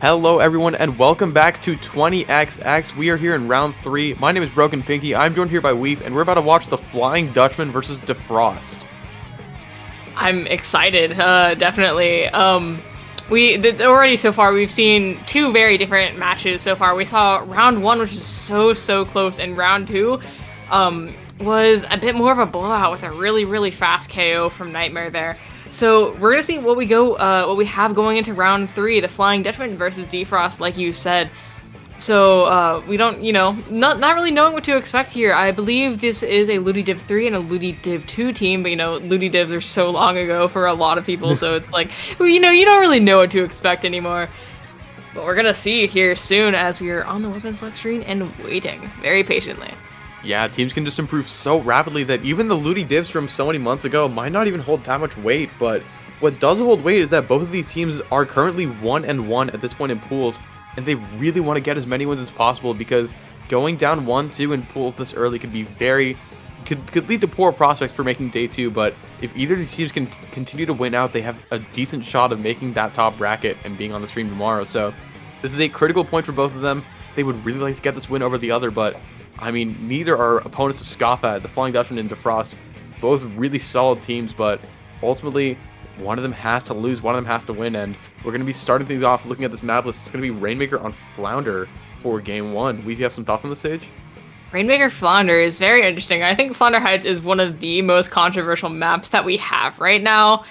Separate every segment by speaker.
Speaker 1: Hello everyone and welcome back to 20XX. We are here in round 3. My name is Broken Pinky. I'm joined here by Weep and we're about to watch the Flying Dutchman versus Defrost.
Speaker 2: I'm excited, definitely. Already so far we've seen two very different matches so far. We saw round 1, which is so close, and round 2 was a bit more of a blowout with a really fast KO from Nightmare there. So we're gonna see what we have going into round 3, the Flying Dutchman versus Defrost, like you said. So we don't, not really knowing what to expect here. I believe this is a Ludi Div 3 and a Ludi Div 2 team, but Ludi Divs are so long ago for a lot of people, so it's like, you don't really know what to expect anymore. But we're gonna see here soon as we are on the weapon select screen and waiting very patiently.
Speaker 1: Yeah, teams can just improve so rapidly that even the Ludi Divs from so many months ago might not even hold that much weight, but what does hold weight is that both of these teams are currently 1-1 at this point in pools, and they really want to get as many wins as possible because going down 1-2 in pools this early could be could lead to poor prospects for making day 2, but if either of these teams can continue to win out, they have a decent shot of making that top bracket and being on the stream tomorrow. So this is a critical point for both of them. They would really like to get this win over the other, but I mean, neither are opponents to scoff at. The Flying Dutchman and Defrost, both really solid teams, but ultimately, one of them has to lose, one of them has to win, and we're going to be starting things off looking at this map list. It's going to be Rainmaker on Flounder for Game 1. We have some thoughts on the stage?
Speaker 2: Rainmaker Flounder is very interesting. I think Flounder Heights is one of the most controversial maps that we have right now.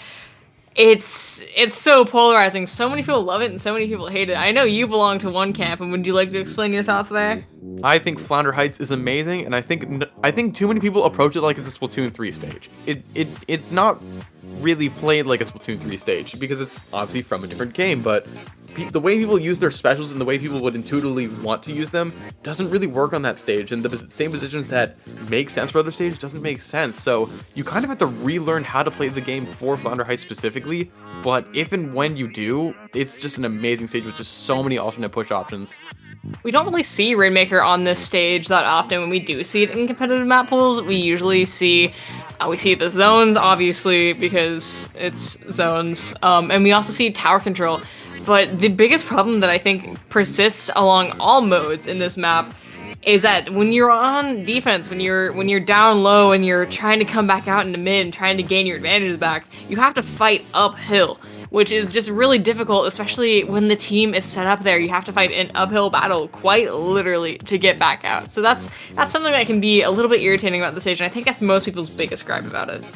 Speaker 2: It's so polarizing. So many people love it and so many people hate it. I know you belong to one camp, and would you like to explain your thoughts there?
Speaker 1: I think Flounder Heights is amazing, and I think too many people approach it like it's a Splatoon 3 stage. It's not really played like a Splatoon 3 stage because it's obviously from a different game, but the way people use their specials and the way people would intuitively want to use them doesn't really work on that stage, and the same positions that make sense for other stages doesn't make sense. So you kind of have to relearn how to play the game for Flounder Heights specifically, but if and when you do, it's just an amazing stage with just so many alternate push options.
Speaker 2: We don't really see Rainmaker on this stage that often. When we do see it in competitive map pools, we usually see the zones, obviously, because it's zones, and we also see tower control. But the biggest problem that I think persists along all modes in this map is that when you're on defense, when you're down low and you're trying to come back out into mid and trying to gain your advantages back, you have to fight uphill, which is just really difficult, especially when the team is set up there. You have to fight an uphill battle, quite literally, to get back out. So that's something that can be a little bit irritating about the stage, and I think that's most people's biggest gripe about it.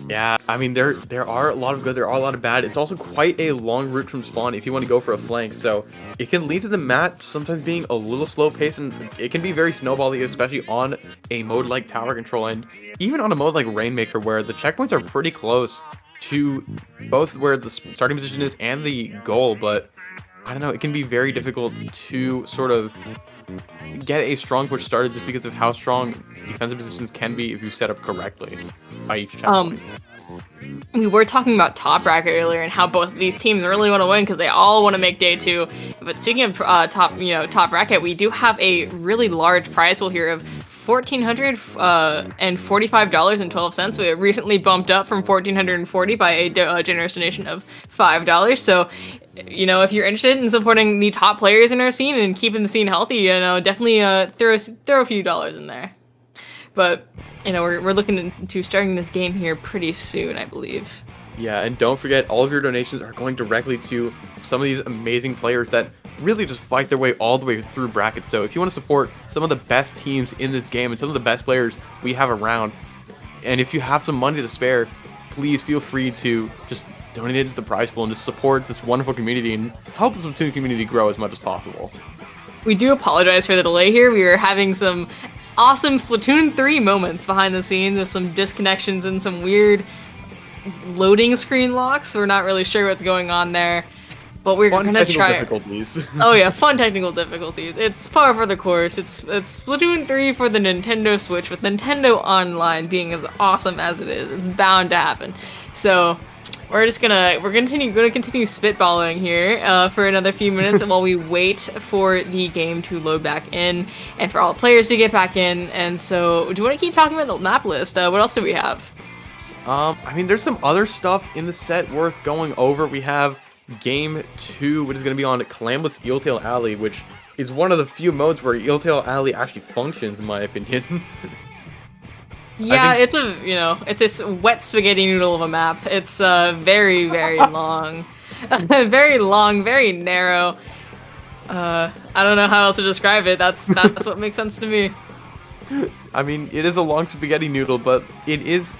Speaker 1: Yeah, I mean, there are a lot of good, there are a lot of bad. It's also quite a long route from spawn if you want to go for a flank, so it can lead to the match sometimes being a little slow paced, and it can be very snowbally, especially on a mode like tower control, and even on a mode like Rainmaker, where the checkpoints are pretty close to both where the starting position is and the goal, but I don't know, it can be very difficult to sort of get a strong push started just because of how strong defensive positions can be if you set up correctly by each checkpoint.
Speaker 2: We were talking about top bracket earlier and how both of these teams really want to win because they all want to make day 2. But speaking of top bracket, we do have a really large prize pool here of $1,445.12. We recently bumped up from $1,440 by a generous donation of $5. So, if you're interested in supporting the top players in our scene and keeping the scene healthy, definitely throw a few dollars in there. But we're looking into starting this game here pretty soon, I believe.
Speaker 1: Yeah, and don't forget, all of your donations are going directly to some of these amazing players that really just fight their way all the way through brackets. So if you want to support some of the best teams in this game and some of the best players we have around, and if you have some money to spare, please feel free to just donate it to the prize pool and just support this wonderful community and help the Splatoon community grow as much as possible.
Speaker 2: We do apologize for the delay here. We are having some awesome Splatoon 3 moments behind the scenes with some disconnections and some weird loading screen locks. We're not really sure what's going on there, but we're gonna try.
Speaker 1: Difficulties.
Speaker 2: Oh yeah, fun technical difficulties. It's par for the course. It's Splatoon 3 for the Nintendo Switch, with Nintendo Online being as awesome as it is. It's bound to happen. So we're gonna continue spitballing here for another few minutes while we wait for the game to load back in and for all the players to get back in. And so, do you want to keep talking about the map list? What else do we have?
Speaker 1: I mean, there's some other stuff in the set worth going over. We have Game 2, which is going to be on Clamlet's Eeltail Alley, which is one of the few modes where Eeltail Alley actually functions, in my opinion.
Speaker 2: Yeah, it's a wet spaghetti noodle of a map. It's very, very long. Very long, very narrow. I don't know how else to describe it. That's what makes sense to me.
Speaker 1: I mean, it is a long spaghetti noodle, but it is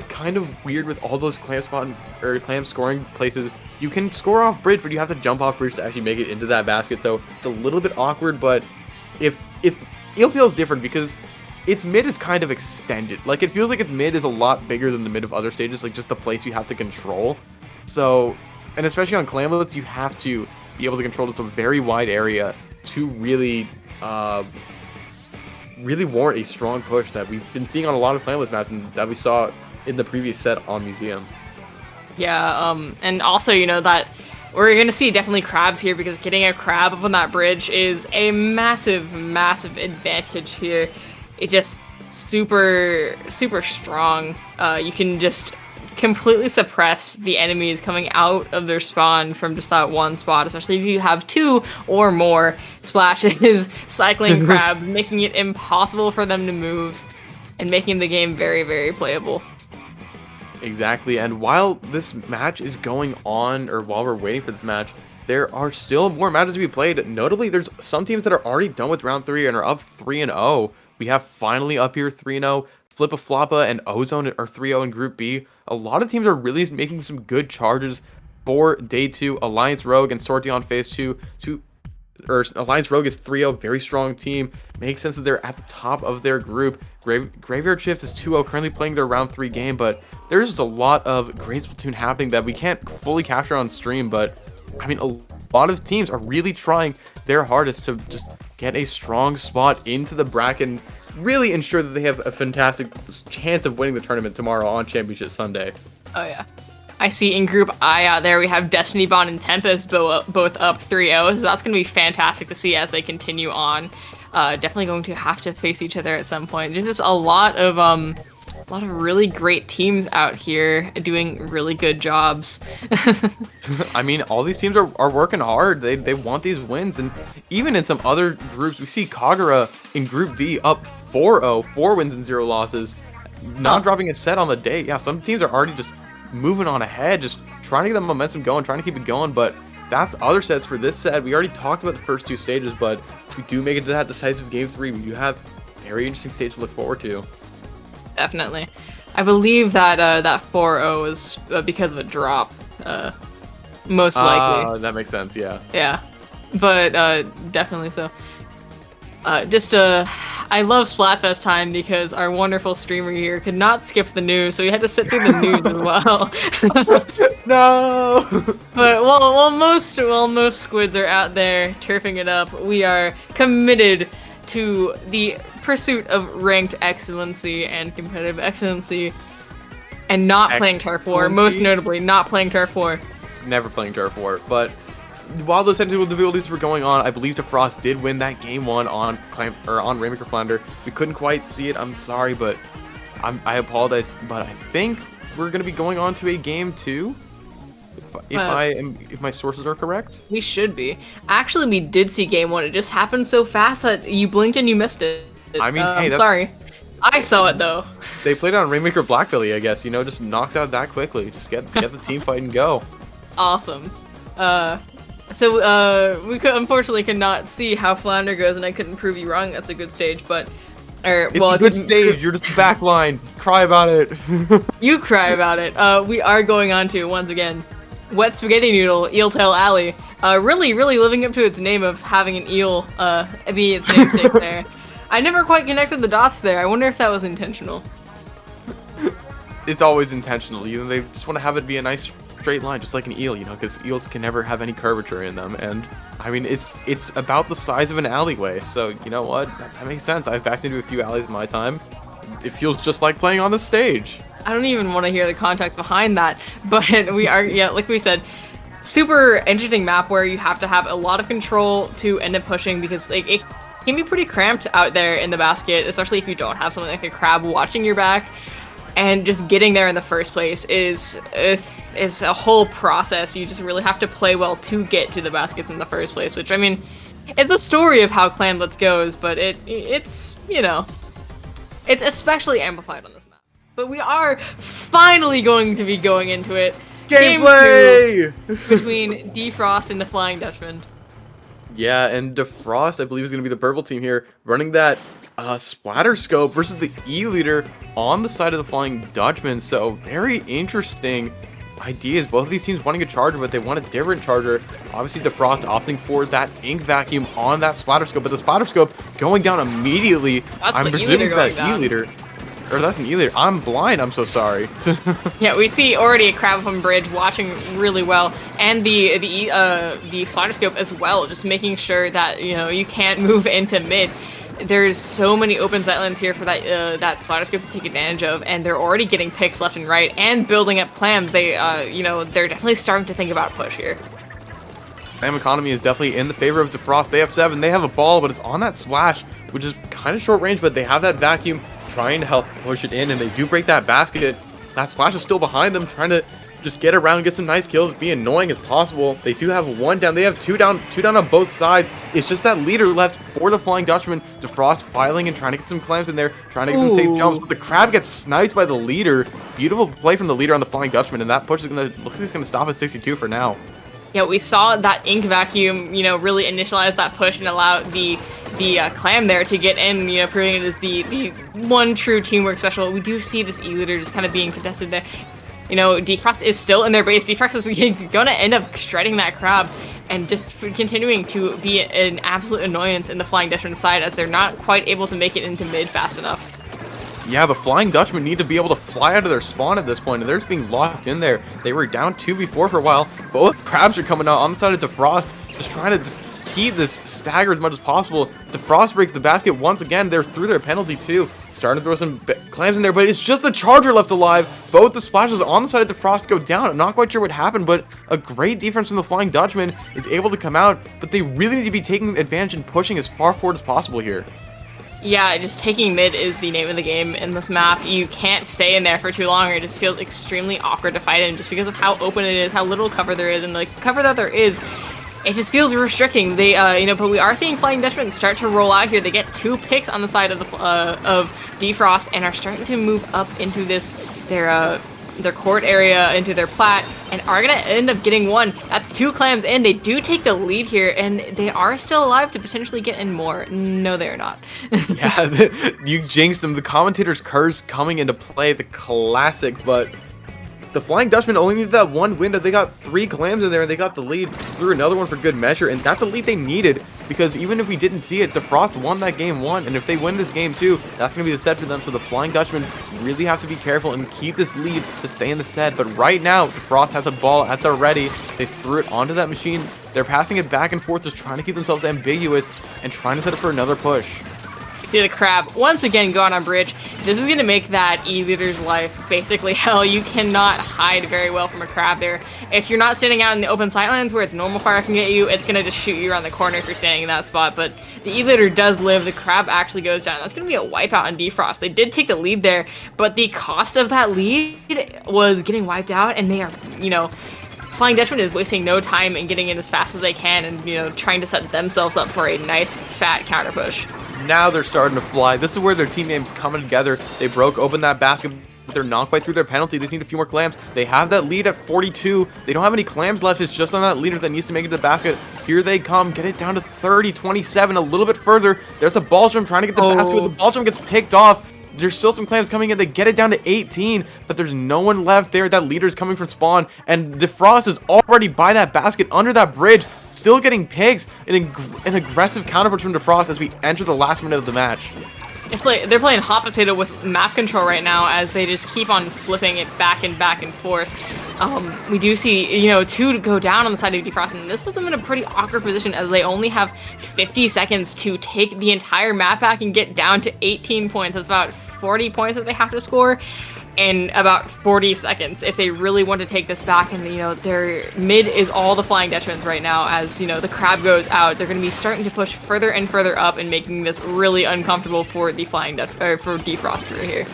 Speaker 1: kind of weird with all those clam scoring places. You can score off bridge, but you have to jump off bridge to actually make it into that basket. So it's a little bit awkward. But if Eeltail is different because its mid is kind of extended. Like, it feels like its mid is a lot bigger than the mid of other stages. Like, just the place you have to control. So, and especially on Clamlets, you have to be able to control just a very wide area to really warrant a strong push that we've been seeing on a lot of Clamlets maps and that we saw in the previous set on Museum.
Speaker 2: Yeah, and also, that we're going to see definitely crabs here because getting a crab up on that bridge is a massive, massive advantage here. It's just super, super strong. You can just completely suppress the enemies coming out of their spawn from just that one spot, especially if you have 2 or more splashes cycling crab, making it impossible for them to move and making the game very, very playable.
Speaker 1: Exactly, and while this match is going on, or while we're waiting for this match, there are still more matches to be played. Notably, there's some teams that are already done with round 3 and are up 3-0. We have finally up here 3-0. Flippa Floppa and Ozone are 3-0 in Group B. A lot of teams are really making some good charges for Day 2. Alliance Rogue and Sortion Phase 2. Alliance Rogue is 3-0, very strong team. Makes sense that they're at the top of their group. Graveyard Shift is 2-0, currently playing their round 3 game, but there's just a lot of great Splatoon happening that we can't fully capture on stream, but I mean, a lot of teams are really trying their hardest to just get a strong spot into the bracket and really ensure that they have a fantastic chance of winning the tournament tomorrow on Championship Sunday.
Speaker 2: Oh, yeah. I see in Group I out there, we have Destiny Bond and Tempest both up 3-0, so that's going to be fantastic to see as they continue on. Definitely going to have to face each other at some point. There's just a lot of really great teams out here doing really good jobs.
Speaker 1: I mean, all these teams are working hard. They want these wins, and even in some other groups, we see Kagura in Group D up 4-0, 4 wins and 0 losses, not dropping a set on the day. Yeah, some teams are already just moving on ahead, just trying to get the momentum going, trying to keep it going, but that's other sets for this set. We already talked about the first 2 stages, but if we do make it to that decisive Game 3, we do have very interesting stage to look forward to.
Speaker 2: Definitely. I believe that that 4-0 is because of a drop, most likely.
Speaker 1: That makes sense, yeah.
Speaker 2: Yeah, but definitely so. I love Splatfest time because our wonderful streamer here could not skip the news, so we had to sit through the news as well.
Speaker 1: No!
Speaker 2: But while most squids are out there turfing it up, we are committed to the pursuit of ranked excellency and competitive excellency, and not playing Turf War. Most notably, not playing Turf War.
Speaker 1: Never playing Turf War, but while those technical difficulties were going on, I believe Defrost did win that game 1 on Rainmaker Flounder. We couldn't quite see it. I'm sorry, but I apologize. But I think we're going to be going on to a game 2. If my sources are correct,
Speaker 2: we should be. Actually, we did see game 1. It just happened so fast that you blinked and you missed it.
Speaker 1: I mean, hey,
Speaker 2: sorry. I saw it though.
Speaker 1: They played on Rainmaker Blackbelly, I guess. Just knocks out that quickly. Just get the team fight and go.
Speaker 2: Awesome. So we unfortunately could not see how Flounder goes, and I couldn't prove you wrong. That's a good stage, but
Speaker 1: it's a good stage. You're just backline. Cry about it.
Speaker 2: You cry about it. We are going on to once again Wet Spaghetti Noodle Eeltail Alley. Really, really living up to its name of having an eel be its namesake there. I never quite connected the dots there. I wonder if that was intentional.
Speaker 1: It's always intentional. They just want to have it be a nice straight line, just like an eel, because eels can never have any curvature in them. And I mean, it's about the size of an alleyway. So you know what? That makes sense. I've backed into a few alleys in my time. It feels just like playing on the stage.
Speaker 2: I don't even want to hear the context behind that, but we are, like we said, super interesting map where you have to have a lot of control to end up pushing, because it can be pretty cramped out there in the basket, especially if you don't have something like a crab watching your back. and just getting there in the first place is a whole process. You just really have to play well to get to the baskets in the first place, which, I mean, it's a story of how Clan Blitz goes, but it's, you know, it's especially amplified on this map. But we are finally going to be going into it.
Speaker 1: Gameplay!
Speaker 2: Between Defrost and the Flying Dutchman.
Speaker 1: Yeah, and Defrost, I believe, is going to be the purple team here, running that splatter scope versus the E-Leader on the side of the Flying Dutchman. So, very interesting ideas. Both of these teams wanting a charger, but they want a different charger. Obviously, Defrost opting for that ink vacuum on that splatter scope, but the splatter scope going down immediately. I'm presuming that E-Leader. Or that's an E-Leader. I'm blind, I'm so sorry.
Speaker 2: Yeah, we see already a crab from bridge watching really well, and the splatter scope as well, just making sure that, you know, you can't move into mid. There's so many open sightlines here for that splatter scope to take advantage of, and they're already getting picks left and right and building up clams. They, you know, they're definitely starting to think about push here.
Speaker 1: Clam economy is definitely in the favor of Defrost. They have 7. They have a ball, but it's on that splash, which is kind of short range, but they have that vacuum trying to help push it in, and they do break that basket. That splash is still behind them, trying to just get around, get some nice kills, be annoying as possible. They do have 1 down. They have 2 down on both sides. It's just that leader left for the Flying Dutchman. Defrost filing and trying to get some clams in there, trying to get some safe jumps. But the crab gets sniped by the leader. Beautiful play from the leader on the Flying Dutchman, and that push is looks like it's gonna stop at 62 for now.
Speaker 2: Yeah, we saw that ink vacuum, you know, really initialize that push and allow the clam there to get in, you know, proving it is the one true teamwork special. We do see this E-Leader just kind of being contested there. You know, Defrost is still in their base. Defrost is gonna end up shredding that crab and just continuing to be an absolute annoyance in the Flying Dutchman side, as they're not quite able to make it into mid fast enough.
Speaker 1: Yeah, the Flying Dutchmen need to be able to fly out of their spawn at this point, and they're just being locked in there. They were down 2v4 for a while. Both crabs are coming out on the side of Defrost, just trying to just keep this stagger as much as possible. Defrost breaks the basket once again. They're through their penalty too. Starting to throw some clams in there, but it's just the charger left alive. Both the splashes on the side of Defrost go down. I'm not quite sure what happened, but a great defense from the Flying Dutchman is able to come out, but they really need to be taking advantage and pushing as far forward as possible here.
Speaker 2: Yeah, just taking mid is the name of the game in this map. You can't stay in there for too long, or it just feels extremely awkward to fight in, just because of how open it is, how little cover there is, and the cover that there is, it just feels restricting. They, you know, but we are seeing Flying Dutchmen start to roll out here. They get 2 picks on the side of the of Defrost, and are starting to move up into this their court area, into their plat, and are gonna end up getting 1. That's 2 clams in. They do take the lead here, and they are still alive to potentially get in more. No, they are not.
Speaker 1: Yeah, you jinxed them. The commentator's curse coming into play, the classic, but the Flying Dutchman only needed that 1 window. They got 3 clams in there, and they got the lead through another one for good measure, and that's a lead they needed, because even if we didn't see it, Defrost won that game 1, and if they win this game 2, that's going to be the set for them. So the Flying Dutchmen really have to be careful and keep this lead to stay in the set. But right now, Defrost has a ball at the ready. They threw it onto that machine. They're passing it back and forth, just trying to keep themselves ambiguous and trying to set up for another push.
Speaker 2: See the crab once again go on bridge. This is going to make that E-Leader's life basically hell. You cannot hide very well from a crab there. If you're not standing out in the open sightlines where its normal fire can get you, it's going to just shoot you around the corner if you're standing in that spot. But the E-Leader does live. The crab actually goes down. That's going to be a wipeout on Defrost. They did take the lead there, but the cost of that lead was getting wiped out, and they are, you know, Flying Dutchman is wasting no time in getting in as fast as they can and, you know, trying to set themselves up for a nice fat counter push.
Speaker 1: Now they're starting to fly. This is where their team names coming together. They broke open that basket. They're not quite through their penalty. They just need a few more clams. They have that lead at 42. They don't have any clams left. It's just on that leader that needs to make it to the basket. Here they come. Get it down to 30, 27, a little bit further. There's a ball jump trying to get the basket. The ball jump gets picked off. There's still some clams coming in. They get it down to 18, but there's no one left there. That leader's coming from spawn, and Defrost is already by that basket under that bridge, still getting pigs. An aggressive counterpunch from Defrost as we enter the last minute of the match.
Speaker 2: They're playing hot potato with map control right now, as they just keep on flipping it back and forth. We do see, you know, 2 go down on the side of Defrost, and this puts them in a pretty awkward position, as they only have 50 seconds to take the entire map back and get down to 18 points. That's about 40 points that they have to score in about 40 seconds if they really want to take this back. And, you know, their mid is all the Flying Dutchmans right now. As, you know, the crab goes out, they're going to be starting to push further and further up and making this really uncomfortable for the for Defrost through here.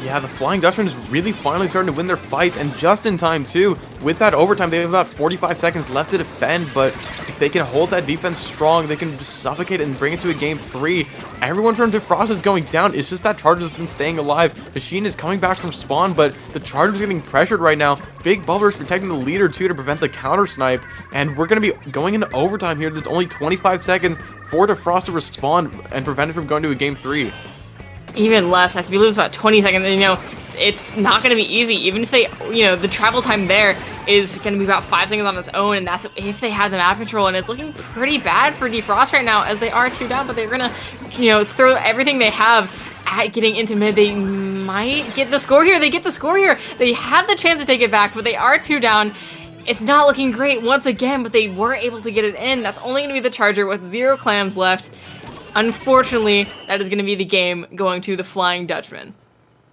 Speaker 1: Yeah, the Flying Dutchman is really finally starting to win their fights, and just in time too. With that overtime, they have about 45 seconds left to defend, but if they can hold that defense strong, they can just suffocate it and bring it to a game 3. Everyone from Defrost is going down. It's just that Charger that's been staying alive. Machine is coming back from spawn, but the Charger's getting pressured right now. Big Bubble is protecting the leader too to prevent the counter snipe, and we're going to be going into overtime here. There's only 25 seconds for Defrost to respond and prevent it from going to a game 3.
Speaker 2: Even less. If you lose about 20 seconds, you know, it's not going to be easy. Even if they, you know, the travel time there is going to be about 5 seconds on its own, and that's if they have the map control, and it's looking pretty bad for Defrost right now as they are 2 down, but they're going to, you know, throw everything they have at getting into mid. They might get the score here. They get the score here. They have the chance to take it back, but they are 2 down. It's not looking great once again, but they were able to get it in. That's only going to be the Charger with 0 clams left. Unfortunately, that is going to be the game going to the Flying Dutchman.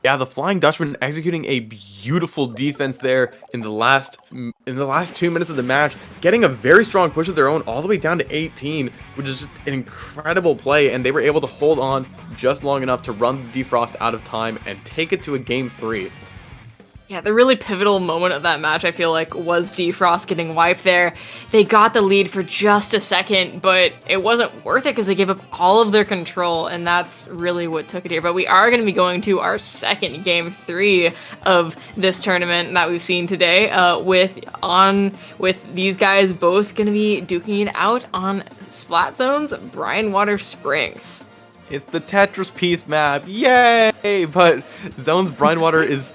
Speaker 1: Yeah, the Flying Dutchman executing a beautiful defense there in the last 2 minutes of the match, getting a very strong push of their own all the way down to 18, which is just an incredible play, and they were able to hold on just long enough to run the Defrost out of time and take it to a game 3.
Speaker 2: Yeah, the really pivotal moment of that match, I feel like, was Defrost getting wiped there. They got the lead for just a second, but it wasn't worth it because they gave up all of their control, and that's really what took it here. But we are going to be going to our second game 3 of this tournament that we've seen today, with these guys both going to be duking it out on Splat Zone's Brinewater Springs.
Speaker 1: It's the Tetris piece map, yay! But Zone's Brinewater is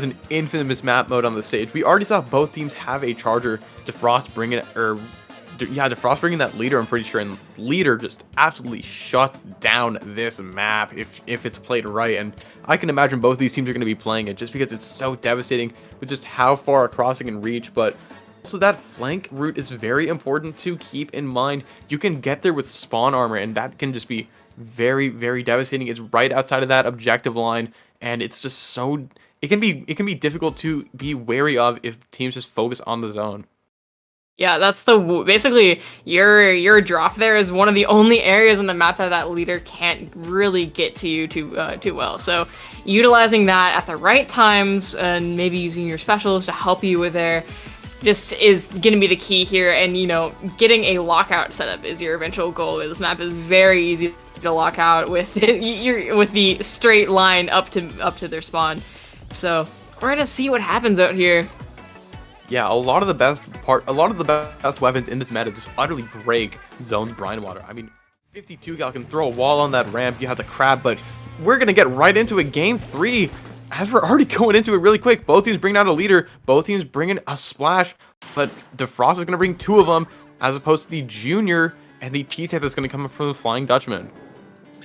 Speaker 1: an infamous map mode on the stage. We already saw both teams have a Charger. Defrost bringing that leader, I'm pretty sure, and leader just absolutely shuts down this map if it's played right. And I can imagine both these teams are going to be playing it just because it's so devastating with just how far across it can reach. But also that flank route is very important to keep in mind. You can get there with spawn armor, and that can just be very, very devastating. It's right outside of that objective line. And it's just so it can be difficult to be wary of if teams just focus on the zone.
Speaker 2: Yeah, that's basically your drop there is one of the only areas in the map that leader can't really get to you too well. So utilizing that at the right times and maybe using your specials to help you with there just is going to be the key here. And, you know, getting a lockout setup is your eventual goal. This map is very easy to lock out with the straight line up to their spawn. So we're gonna see what happens out here.
Speaker 1: Yeah, a lot of the best weapons in this meta just utterly break Zone's Brinewater. I mean, 52 gal can throw a wall on that ramp. You have the crab, but we're gonna get right into a game 3. As we're already going into it really quick, both teams bring out a leader, both teams bring in a splash, but Defrost is going to bring 2 of them, as opposed to the Junior and the T-Tech that's going to come from the Flying Dutchman.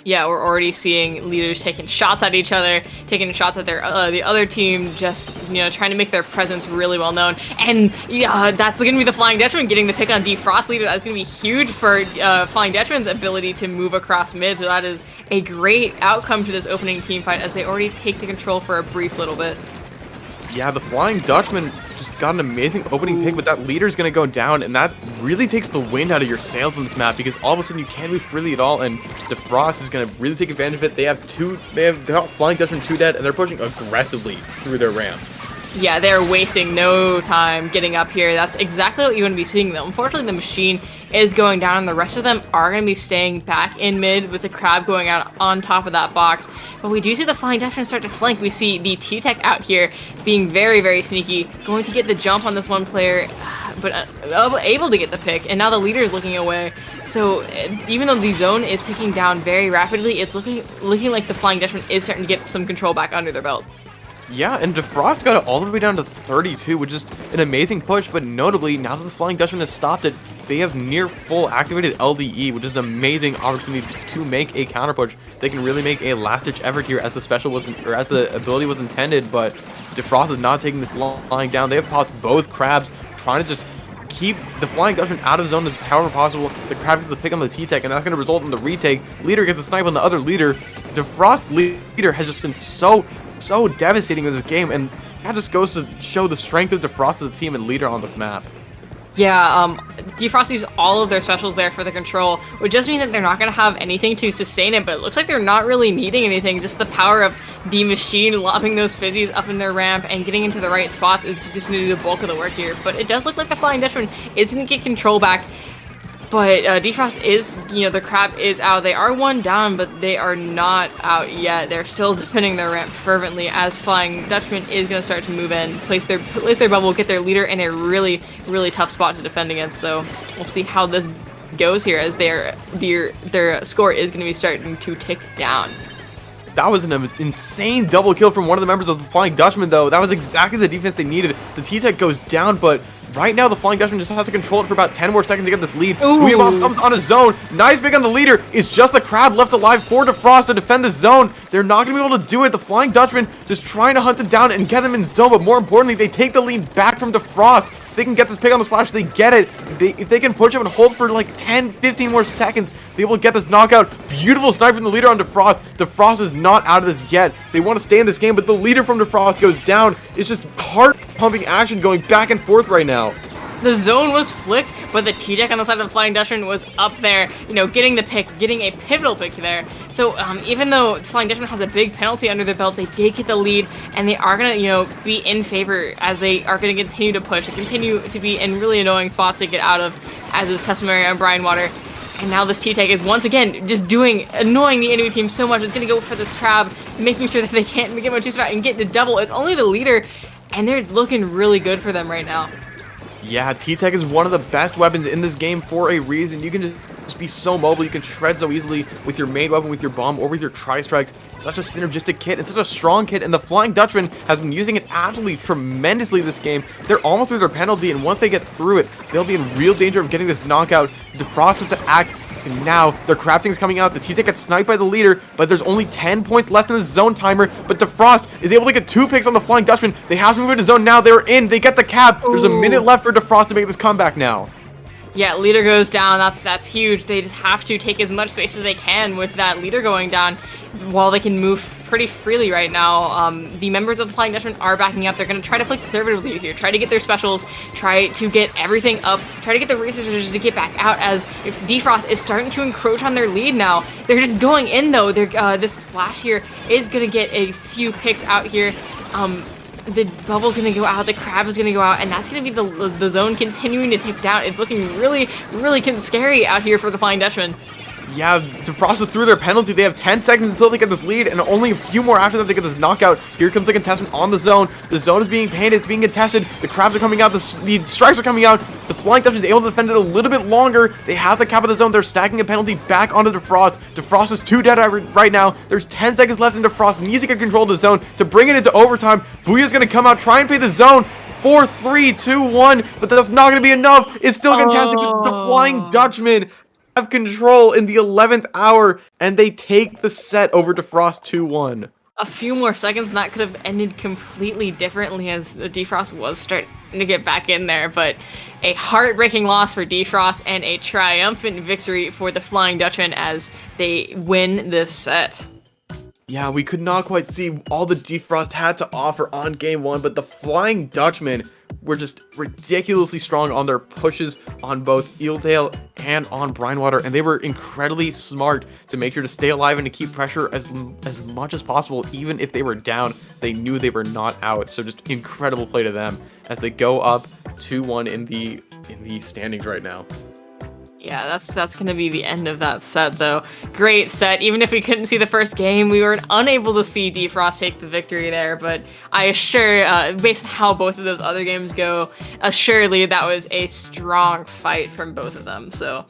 Speaker 2: Yeah, we're already seeing leaders taking shots at each other, taking shots at their the other team, just, you know, trying to make their presence really well known. And yeah, that's going to be the Flying Dutchman getting the pick on Defrost leader. That's going to be huge for Flying Dutchman's ability to move across mid. So that is a great outcome to this opening team fight, as they already take the control for a brief little bit.
Speaker 1: Yeah, the Flying Dutchman just got an amazing opening pick, but that leader's going to go down, and that really takes the wind out of your sails in this map, because all of a sudden you can't move freely at all, and Defrost is going to really take advantage of it. They have Flying Dutchman 2 dead, and they're pushing aggressively through their ramp.
Speaker 2: Yeah, they're wasting no time getting up here. That's exactly what you want to be seeing, though. Unfortunately, the machine is going down, and the rest of them are going to be staying back in mid with the crab going out on top of that box. But we do see the Flying Dutchman start to flank. We see the T-Tech out here being very, very sneaky, going to get the jump on this one player, but able to get the pick. And now the leader is looking away. So even though the zone is ticking down very rapidly, it's looking like the Flying Dutchman is starting to get some control back under their belt.
Speaker 1: Yeah, and Defrost got it all the way down to 32, which is an amazing push, but notably, now that the Flying Dutchman has stopped it, they have near full activated LDE, which is an amazing opportunity to make a counter push. They can really make a last-ditch effort here, as the ability was intended, but Defrost is not taking this lying down. They have popped both crabs, trying to just keep the Flying Dutchman out of zone as however possible. The crab gets the pick on the T-Tech, and that's going to result in the retake. Leader gets the snipe on the other leader. Defrost leader has just been so devastating in this game, and that just goes to show the strength of Defrost as a team and leader on this map.
Speaker 2: Yeah, Defrost used all of their specials there for the control, which just means that they're not going to have anything to sustain it, but it looks like they're not really needing anything. Just the power of the machine lobbing those fizzies up in their ramp and getting into the right spots is just going to do the bulk of the work here. But it does look like the Flying Dutchman is going to get control back. But Defrost is, the crab is out. They are one down, but they are not out yet. They're still defending their ramp fervently as Flying Dutchman is going to start to move in, place their bubble, get their leader in a really, really tough spot to defend against. So we'll see how this goes here as their score is going to be starting to tick down.
Speaker 1: That was an insane double kill from one of the members of the Flying Dutchman, though. That was exactly the defense they needed. The T-Tech goes down, but right now the Flying Dutchman just has to control it for about 10 more seconds to get this lead. Weeboff comes on a zone. Nice pick on the leader. It's just the crab left alive for Defrost to defend the zone. They're not going to be able to do it. The Flying Dutchman just trying to hunt them down and get them in zone, but more importantly, they take the lead back from Defrost. If they can get this pick on the splash, they get it. If they can push up and hold for like 10, 15 more seconds, they will get this knockout. Beautiful snipe from the leader on Defrost. Defrost is not out of this yet. They want to stay in this game, but the leader from Defrost goes down. It's just heart-pumping action going back and forth right now.
Speaker 2: The zone was flicked, but the T-Deck on the side of the Flying Dutchman was up there, getting the pick, getting a pivotal pick there. So even though the Flying Dutchman has a big penalty under their belt, they did get the lead, and they are going to, be in favor as they are going to continue to push, continue to be in really annoying spots to get out of, as is customary on Brinewater. And now this T-Tech is once again just annoying the enemy team so much. It's going to go for this crab, making sure that they can't get much use of it and get the double. It's only the leader, and they're looking really good for them right now.
Speaker 1: Yeah, T-Tech is one of the best weapons in this game for a reason. You can just be so mobile. You can shred so easily with your main weapon, with your bomb, or with your tri-strikes. Such a synergistic kit and such a strong kit, and the Flying Dutchman has been using it absolutely tremendously this game. They're almost through their penalty, and once they get through it, they'll be in real danger of getting this knockout. Defrost has to act. And now, their crafting is coming out. The T-Tech gets sniped by the leader, but there's only 10 points left in the zone timer. But Defrost is able to get 2 picks on the Flying Dutchman. They have to move into zone now. They're in. They get the cap. There's a minute left for Defrost to make this comeback now.
Speaker 2: Yeah, leader goes down. That's huge. They just have to take as much space as they can with that leader going down while they can move pretty freely right now. The members of the Flying Dutchman are backing up. They're going to try to play conservatively here, try to get their specials, try to get everything up, try to get the resources to get back out, as if Defrost is starting to encroach on their lead now. They're just going in, though. This splash here is going to get a few picks out here. The bubble's going to go out, the crab is going to go out, and that's going to be the zone continuing to tick down. It's looking really, really scary out here for the Flying Dutchman.
Speaker 1: Yeah, Defrost is through their penalty. They have 10 seconds until they get this lead, and only a few more after that to get this knockout. Here comes the contestant on the zone. The zone is being painted. It's being contested. The crabs are coming out. The strikes are coming out. The Flying Dutchman is able to defend it a little bit longer. They have the cap of the zone. They're stacking a penalty back onto Defrost. Defrost is 2 dead right now. There's 10 seconds left in Defrost. Needs to get control of the zone to bring it into overtime. Booya's going to come out, try and play the zone. 4, 3, 2, 1, but that's not going to be enough. It's still contested. The Flying Dutchman have control in the 11th hour, and they take the set over Defrost 2-1.
Speaker 2: A few more seconds, and that could have ended completely differently as the Defrost was starting to get back in there, but a heartbreaking loss for Defrost and a triumphant victory for the Flying Dutchman as they win this set.
Speaker 1: Yeah, we could not quite see all the Defrost had to offer on game 1, but the Flying Dutchman were just ridiculously strong on their pushes on both Eeltail and on Brinewater, and they were incredibly smart to make sure to stay alive and to keep pressure as much as possible. Even if they were down, they knew they were not out, so just incredible play to them as they go up 2-1 in the standings right now.
Speaker 2: Yeah, that's going to be the end of that set, though. Great set. Even if we couldn't see the first game, we were unable to see Defrost take the victory there, but I assure, based on how both of those other games go, assuredly that was a strong fight from both of them, so